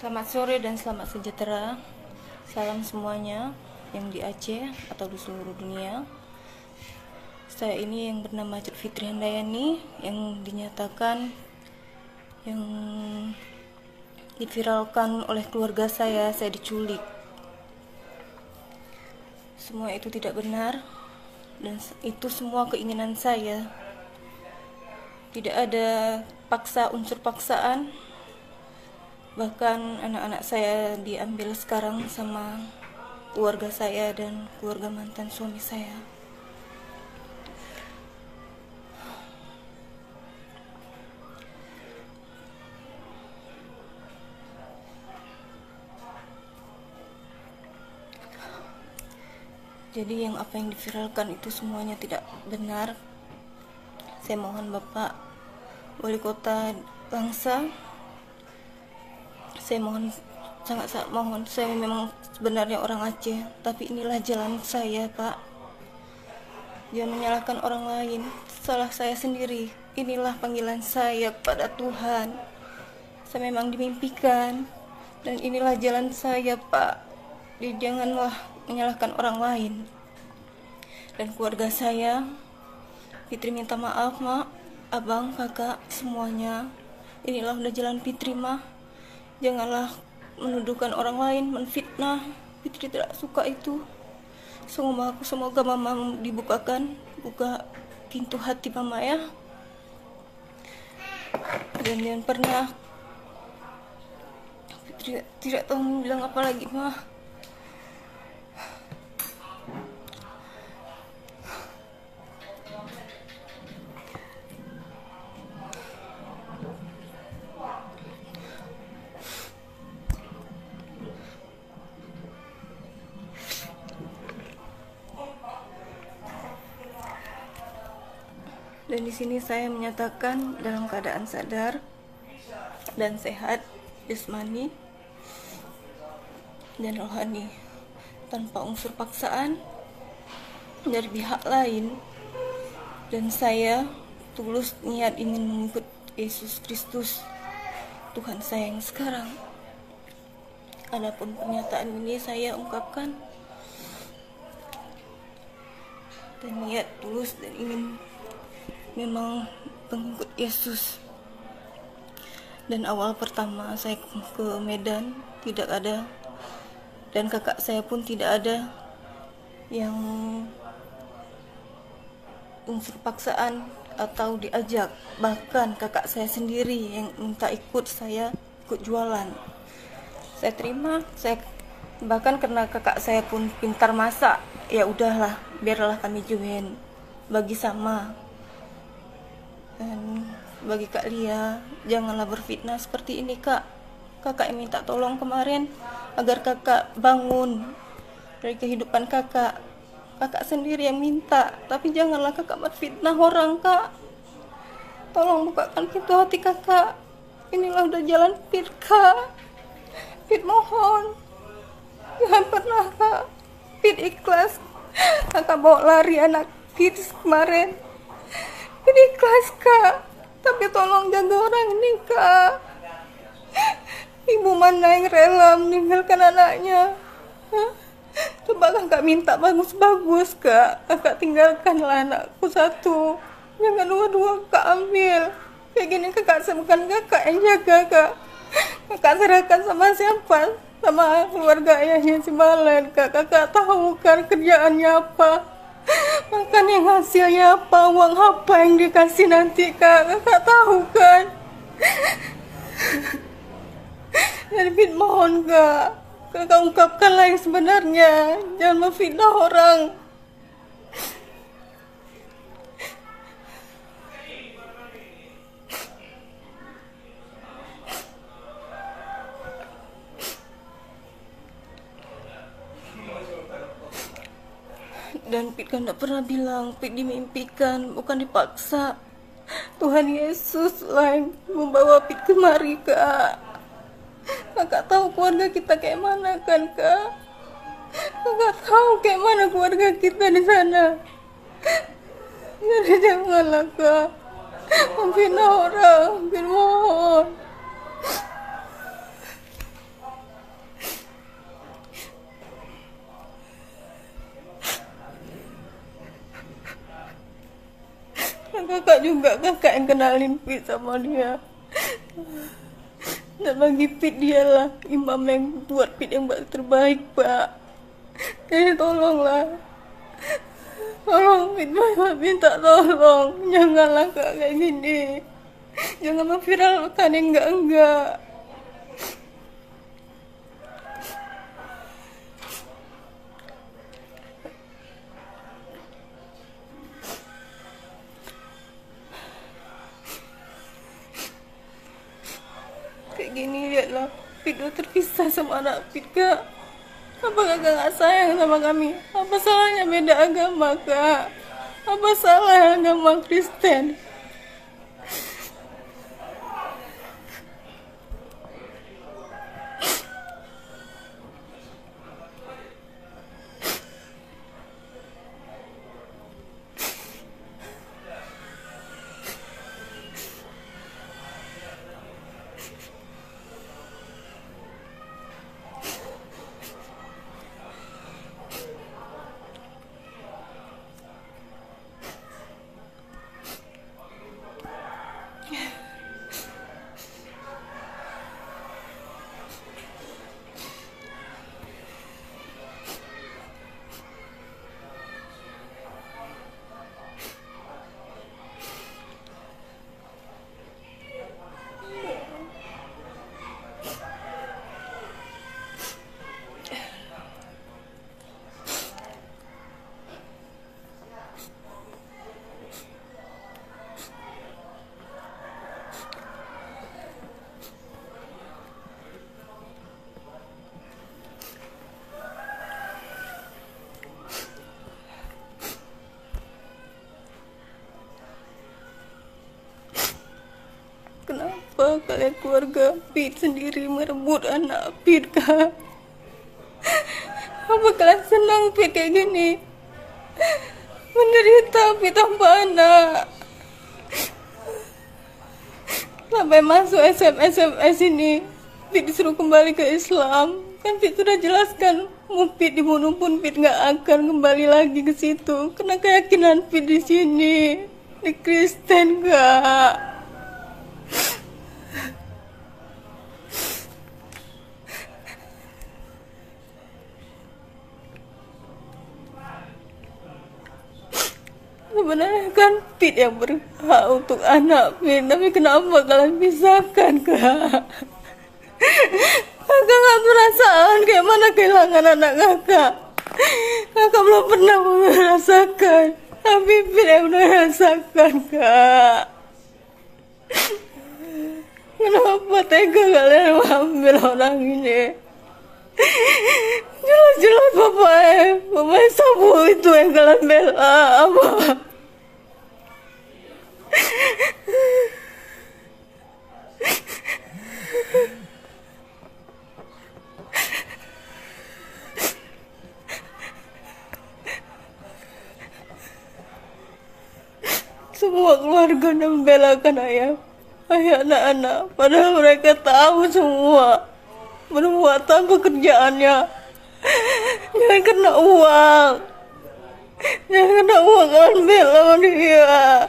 Selamat sore dan selamat sejahtera. Salam semuanya yang di Aceh atau di seluruh dunia. Saya ini yang bernama Fitri Handayani yang dinyatakan yang diviralkan oleh keluarga saya diculik. Semua itu tidak benar dan itu semua keinginan saya. Tidak ada unsur paksaan. Bahkan anak-anak saya diambil sekarang sama keluarga saya dan keluarga mantan suami saya. Jadi apa yang diviralkan itu semuanya tidak benar. Saya mohon Bapak Wali Kota Langsa, saya mohon, sangat mohon, saya memang sebenarnya orang Aceh, tapi inilah jalan saya, Pak. Jangan menyalahkan orang lain, salah saya sendiri. Inilah panggilan saya kepada Tuhan. Saya memang dimimpikan, dan inilah jalan saya, Pak. Jadi janganlah menyalahkan orang lain. Dan keluarga saya, Fitri minta maaf, Mak, Abang, Kakak, semuanya. Inilah udah jalan Fitri, Mah. Janganlah menuduhkan orang lain, menfitnah. Fitri tidak suka itu. Semoga Mama buka pintu hati Mama ya. Dan jangan pernah, Fitri tidak tahu bilang apa lagi, Mah. Dan di sini saya menyatakan dalam keadaan sadar dan sehat jasmani dan rohani, tanpa unsur paksaan dari pihak lain. Dan saya tulus niat ingin mengikut Yesus Kristus, Tuhan saya yang sekarang. Adapun pernyataan ini saya ungkapkan dan niat tulus dan ingin memang pengikut Yesus. Dan awal pertama saya ke Medan tidak ada, dan kakak saya pun tidak ada yang unsur paksaan atau diajak. Bahkan kakak saya sendiri yang minta ikut jualan. Saya terima, bahkan karena kakak saya pun pintar masak, ya udahlah, biarlah kami join, bagi sama. Dan bagi Kak Lia, janganlah berfitnah seperti ini, Kak. Kakak yang minta tolong kemarin agar kakak bangun dari kehidupan kakak. Kakak sendiri yang minta, tapi janganlah kakak berfitnah orang, Kak. Tolong bukakan pintu hati kakak. Inilah udah jalan Fit, Kak. Fit mohon, jangan pernah, Kak. Fit ikhlas. Kakak bawa lari anak Fit kemarin. Ini ikhlas, Kak, tapi tolong jaga orang ini, Kak. Ibu mana yang rela meninggalkan anaknya? Coba kakak minta bagus-bagus, Kak. Kakak tinggalkanlah anakku satu, jangan dua-dua Kak ambil. Kayak gini kakak, bukan kakak yang jaga, Kak. Kakak serahkan sama siapa? Sama keluarga ayahnya si Balen, Kak. Kakak tahu kan kerjaannya apa? Makan yang hasilnya apa, uang apa yang dikasih nanti, Kak. Kakak tahu kan? Jadi Fit mohon, Kak, kakak ungkapkanlah yang sebenarnya. Jangan memfitnah orang. Dan Pit kan tidak pernah bilang, Pit dimimpikan, bukan dipaksa. Tuhan Yesus lah yang membawa Pit kemari, Kak. Kakak tahu keluarga kita kayak mana kan, Kak? Kakak tahu kayak mana keluarga kita di sana. Jadi janganlah, Kak, memfitnah orang. Pit mohon. juga kakak yang kenalin Pit sama dia. Dan bagi Pit dialah imam yang buat Pit yang terbaik, Pak. Jadi tolonglah. Tolong Pit, minta tolong. Janganlah Kak kayak gini. Jangan memviralkan yang enggak-enggak. Kayak gini lihatlah, Pit udah terpisah sama anak Pit, Kak. Apa kakak gak sayang sama kami? Apa salahnya beda agama, Kak? Apa salah agama Kristen? Kenapa kalian keluarga Pit sendiri merebut anak Pit, Kak? Apa kalian senang Pit kayak gini? Menderita Pit tanpa anak. Sampai masuk SMS ini, Pit disuruh kembali ke Islam. Kan Pit sudah jelaskan, mau Pit dibunuh pun Pit nggak akan kembali lagi ke situ. Karena keyakinan Pit di sini, di Kristen, Kak. Sebenarnya kan Pit yang berhak untuk anak Pit, tapi kenapa kalian pisahkan, Kak? Kakak gak perasaan kayak mana kehilangan anak kakak. Kakak belum pernah merasakan, tapi Pit yang merasakan, Kak. Kenapa tega kalian mengambil orang ini? Jelas-jelas Bapak Sabu itu yang kalian bela, apa? Semua keluarga membelakan ayah anak-anak, padahal mereka tahu semua perbuatan pekerjaannya. Jangan kena uang, kalian bela dia.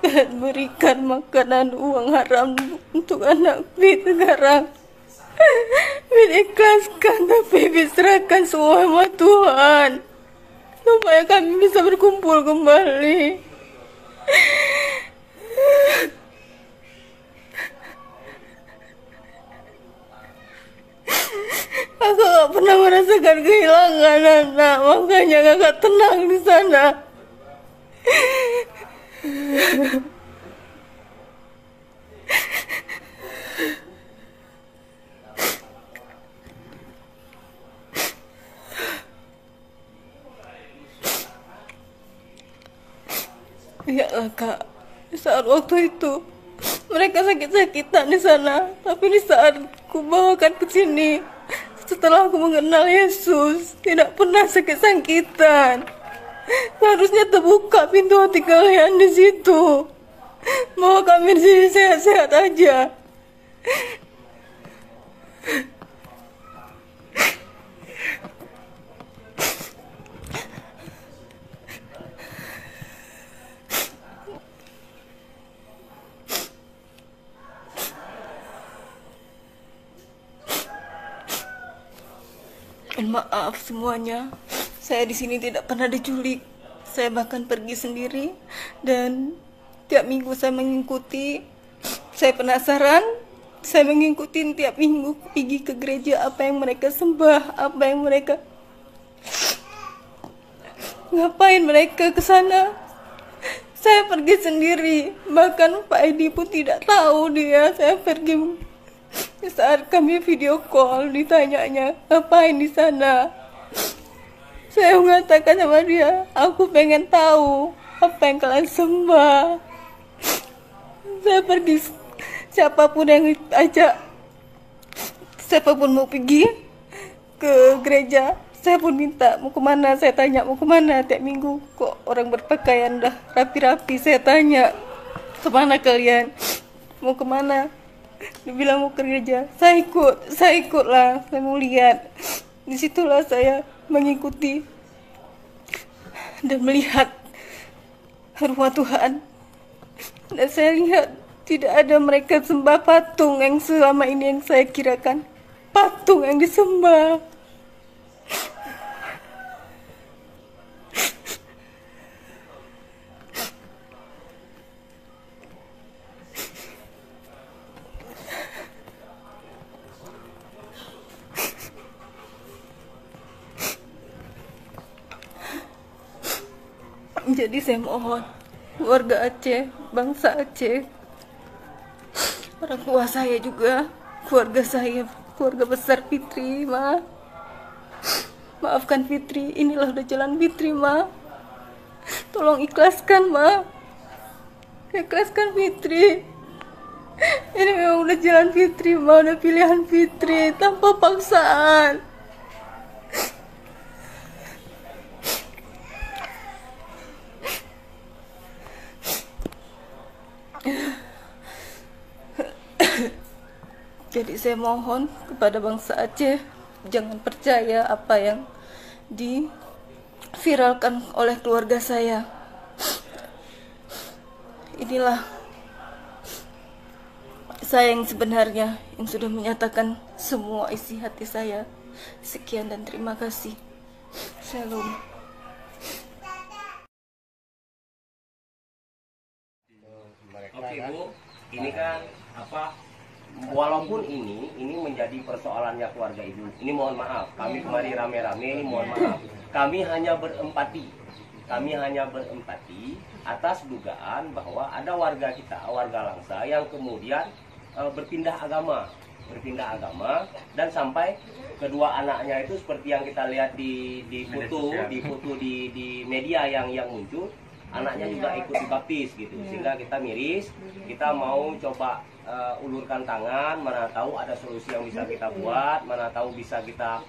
Dan berikan makanan uang haram untuk anak Pit sekarang. Pit ikhlaskan, tapi Pit serahkan semua sama Tuhan, supaya kami bisa berkumpul kembali. Kakak gak pernah merasakan kehilangan anak, makanya kakak tenang di sana. Iyalah Kak, di saat waktu itu mereka sakit-sakitan di sana, tapi di saat ku bawakan ke sini, setelah aku mengenal Yesus, tidak pernah sakit-sakitan. Seharusnya terbuka pintu hati kalian di situ. Bahwa kami di sini sehat-sehat aja. Dan maaf semuanya, saya di sini tidak pernah diculik. Saya bahkan pergi sendiri dan tiap minggu saya mengikuti. Saya penasaran, saya mengikuti tiap minggu pergi ke gereja, apa yang mereka sembah, apa yang mereka ngapain mereka ke sana. Saya pergi sendiri, bahkan Pak Edi pun tidak tahu dia. Saya pergi saat kami video call, ditanyanya ngapain di sana. Saya mengatakan sama dia, aku pengen tahu apa yang kalian sembah. Saya pergi, siapapun yang ajak, siapapun mau pergi ke gereja, saya pun minta mau kemana. Saya tanya mau kemana tiap minggu. Kok orang berpakaian dah rapi-rapi. Saya tanya, kemana kalian, mau kemana? Dia bilang mau ke gereja. Saya ikutlah. Saya mau lihat. Disitulah saya mengikuti dan melihat rumah Tuhan. Dan saya lihat tidak ada mereka sembah patung yang selama ini yang saya kirakan patung yang disembah. Jadi saya mohon warga Aceh, bangsa Aceh, orang tua saya juga, keluarga saya, keluarga besar Fitri, maafkan Fitri, inilah udah jalan Fitri, tolong ikhlaskan, ikhlaskan Fitri. Ini memang udah jalan Fitri, udah pilihan Fitri tanpa paksaan. Jadi saya mohon kepada bangsa Aceh, jangan percaya apa yang diviralkan oleh keluarga saya. Inilah saya yang sebenarnya, yang sudah menyatakan semua isi hati saya. Sekian dan terima kasih. Shalom. Oke Bu, ini kan walaupun ini menjadi persoalannya keluarga Ibu. Ini mohon maaf, kami kemarin rame-rame, ini mohon maaf. Kami hanya berempati atas dugaan bahwa ada warga kita, warga Langsa yang kemudian berpindah agama dan sampai kedua anaknya itu seperti yang kita lihat di foto di media yang muncul. Anaknya juga ikut dibaptis gitu, sehingga kita miris, kita mau coba ulurkan tangan, mana tahu ada solusi yang bisa kita buat, mana tahu bisa kita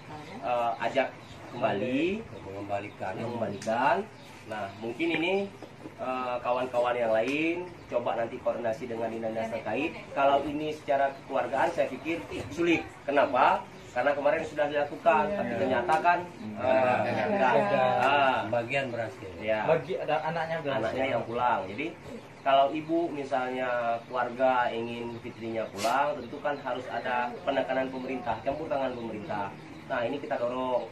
ajak kembali, mengembalikan. Nah, mungkin ini kawan-kawan yang lain coba nanti koordinasi dengan dinas terkait. Kalau ini secara kekeluargaan saya pikir sulit. Kenapa? Karena kemarin sudah dilakukan, tapi ternyata kan bagian berhasil. Ya. Ada anaknya yang pulang. Jadi kalau ibu misalnya keluarga ingin fitrinya pulang, tentu kan harus ada penekanan pemerintah, campur tangan pemerintah. Nah ini kita dorong.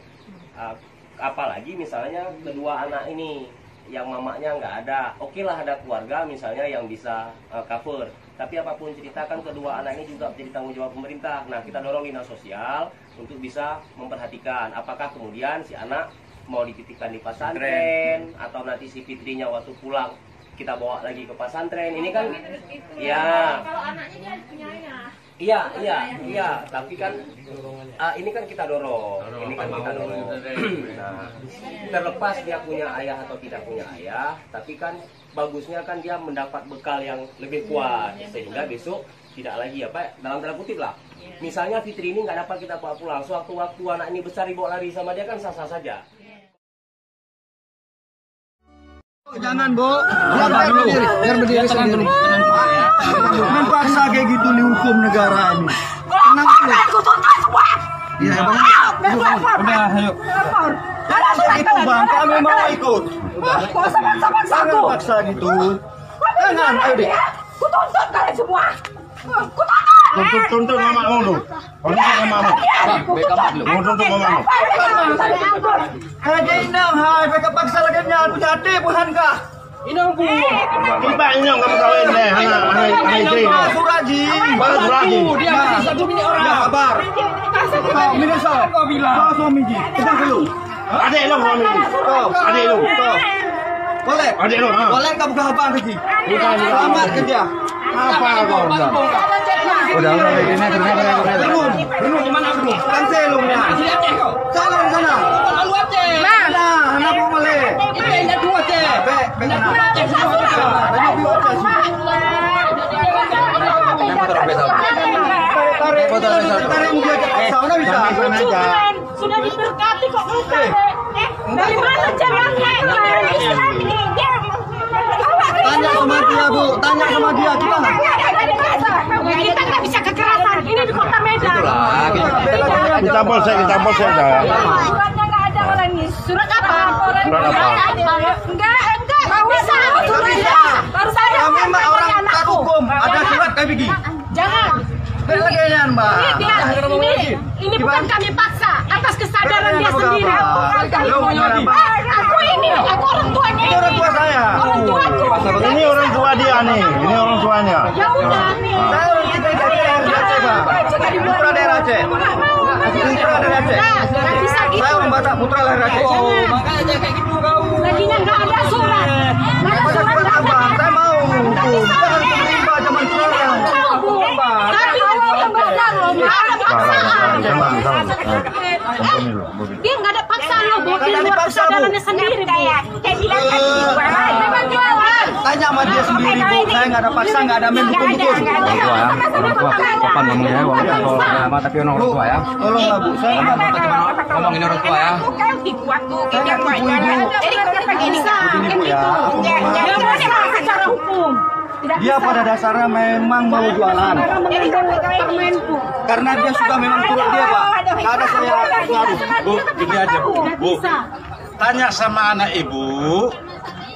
Apalagi misalnya kedua anak ini yang mamanya nggak ada, oke lah ada keluarga misalnya yang bisa cover. Tapi apapun ceritakan kedua anak ini juga menjadi tanggung jawab pemerintah. Nah kita dorong dinas sosial untuk bisa memperhatikan apakah kemudian si anak mau dititipkan di pesantren atau nanti si fitrinya waktu pulang kita bawa lagi ke pesantren. Ini kan ya kalau anaknya dia punya ayah. Iya, tapi kan ini kan kita dorong. Nah, terlepas dia punya ayah atau tidak punya ayah, tapi kan bagusnya kan dia mendapat bekal yang lebih kuat sehingga besok tidak lagi dalam tanda kutip lah. Misalnya Fitri ini nggak dapat kita bawa pulang, sewaktu-waktu anak ini besar dibawa lari sama dia kan sah-sah saja. Jangan, Bu. Biar berdiri sendiri. Memaksa kayak gitu di hukum negara ini. Tenang dulu. Iya, Bang. Udah, ayo. Itu Bang, kami mau ikut. Jangan paksa gitu. Jangan, ayo deh. Kutuntut kalian semua. Tuntut mamamu lu. Tuntut mamamu. Tuntut mamamu. Kayak inang, hai, mereka paksa lagi nyal pujati bukan kah? Inang bu. Kita inang kamu kawin deh, anak ini. Suraji. Suraji. Dia masih satu minit orang. Ya kabar. Kau minit so. Kau bilang. Kau suami ji. Kita dulu. Adik lu suami ji. Kau. Adik lu. Kau. Boleh. Adik lu. Boleh kamu ke apa lagi? Selamat kerja. Apa kau bilang? Udah ini gerung di mana gerung? Kan selungnya. Sana di sana. Lalu aja. Mana? Anak mau male. Ini ada dua aja. Benar. Banyak biu aja sih. Tarik muka aja. Sana bisa. Sudah diberkati kok bukan. Dari mana caranya? Tanya sama dia, Bu. Tanya sama dia. Kita nggak bisa kekerasan. Ini di kota Medan. Kita polsek dah. Suratnya nggak ada orang ini. Surat apa? Enggak bisa. Suratnya. Baru saya. Kami mbak orang tak hukum. Ada surat kayak begini. Jangan. Kalian mbak. Ini bukan kami paksa. Atas kesadaran dia sendiri. Aku orang tuanya. Ini orang tua saya. Orang tuaku. Ini orang tua dia nih. Ini orang tuanya. Ya udah nih. Saya orang kita dari Aceh, Pak. Putra daerah Aceh. Putra dari Aceh. Saya orang Batak, putra lahir Aceh. Makanya kayak gitu kau. Laginya nggak ada surat. Nggak ada surat apa? Saya mau hukum. Jangan terima zaman sekarang. Tapi Allah yang benar loh. Nggak ada paksaan. Dia nggak ada paksaan loh. Di luar kesadarannya sendiri. Kayak bilang tadi. Memang jualan. Tanya sama dia sendiri, Bu. Saya nggak ada paksa, nggak ada main hukum-hukum. Orang tua, kapan ngomongnya orang tua sama tapi orang tua ya. Tolonglah, Bu. Saya nggak ada Ngomong ini orang tua ya. Jadi kenapa gini sah? begini, Bu ya. Aku mohon maaf. Secara hukum. Dia pada dasarnya memang mau jualan. Karena dia sudah memang turut dia, Pak. Nggak ada saya ngaruh. Bu, gini aja Bu. Bu, tanya sama anak ibu,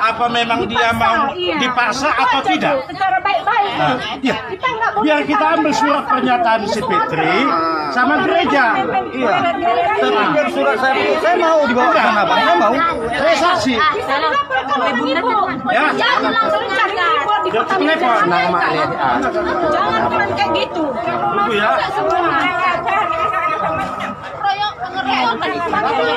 apa memang dia mau dipaksa atau tidak? Secara baik-baik. Nah, ya. Biar kita ambil surat pernyataan si Fitri sama gereja. Iya. Saya pikir surat saya mau dibawa ke sana, Pak. Saya mau. Saya saksi. Ya. Jangan langsung cari ibu di kota Telepon. Medan. Jangan kayak gitu. Bu ya. Royok pengeroyokan tadi.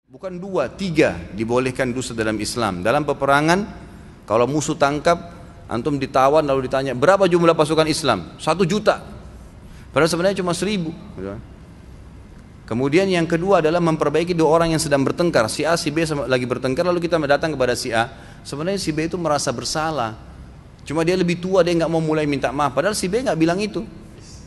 Bukan 2, 3 dibolehkan dusta dalam Islam. Dalam peperangan, kalau musuh tangkap, antum ditawan lalu ditanya, berapa jumlah pasukan Islam? 1 juta. Padahal sebenarnya cuma 1000. Kemudian yang kedua adalah memperbaiki 2 orang yang sedang bertengkar. Si A, si B lagi bertengkar, lalu kita datang kepada si A. Sebenarnya si B itu merasa bersalah. Cuma dia lebih tua, dia nggak mau mulai minta maaf. Padahal si B nggak bilang itu.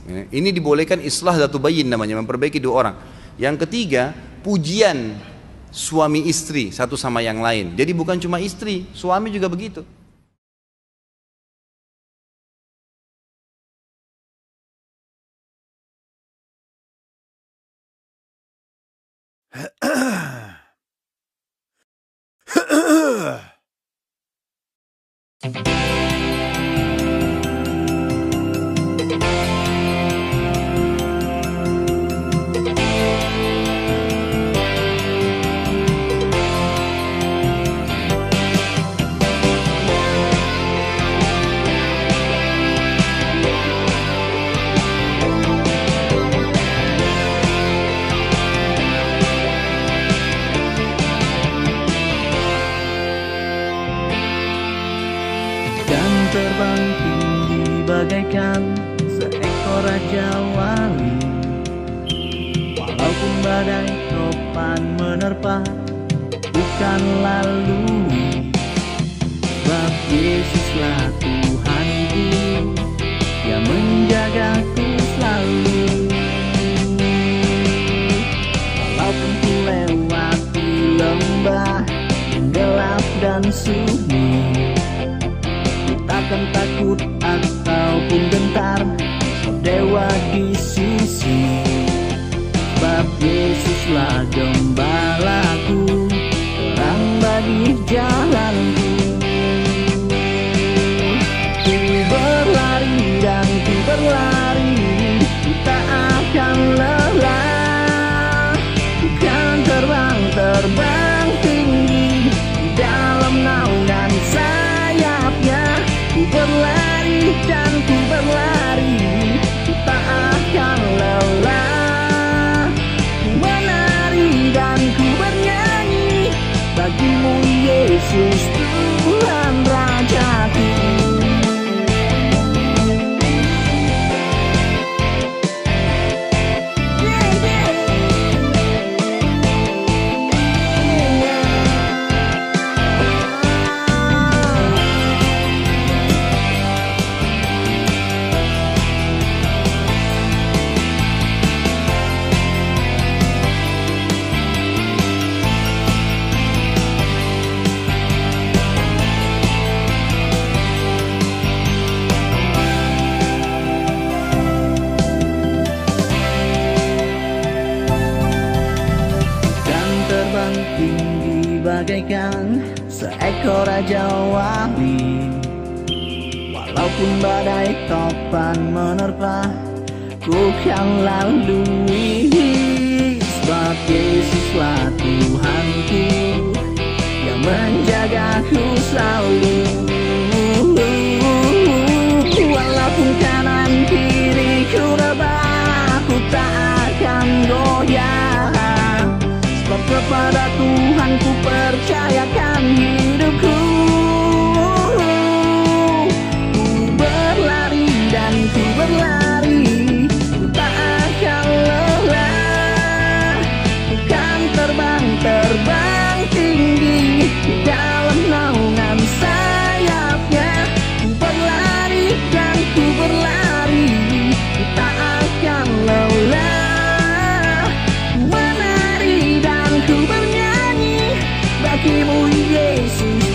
Ini dibolehkan islah dzatu bayyin namanya, memperbaiki 2 orang. Yang ketiga, pujian suami istri satu sama yang lain. Jadi bukan cuma istri, suami juga begitu. Terbang tinggi bagaikan seekor raja wali. Walaupun badai topan menerpa, bukan lalu. Sebab Yesuslah Tuhanku, Dia menjagaku selalu. Walaupun ku lewati lembah gelap dan sunyi, ku takkan takut ataupun gentar, Dewa di sisi. Sebab Yesuslah gembalaku, terang bagi jalanku. Ku berlari dan ku berlari, ku tak akan lelah. Ku kan terbang tinggi dalam naungan sayapnya. Ku berlari dan ku berlari, ku tak akan lelah. Ku menari dan ku bernyanyi bagimu Yesus Tuhan Rajaku. Tinggi bagaikan seekor raja wali. Walaupun badai topan menerpa, ku kan lalui. Sebab Yesuslah Tuhanku, yang menjagaku selalu. Walaupun kanan kiriku rebah, ku tak akan goyah. Sebab kepada Tuhan ku percayakan hidupku. Ku berlari dan ku berlari, ku tak akan lelah. Ku kan terbang tinggi dalam naungan sayapnya. Ku berlari dan ku berlari, ku tak akan lelah. Ku bernyanyi bagimu Yesus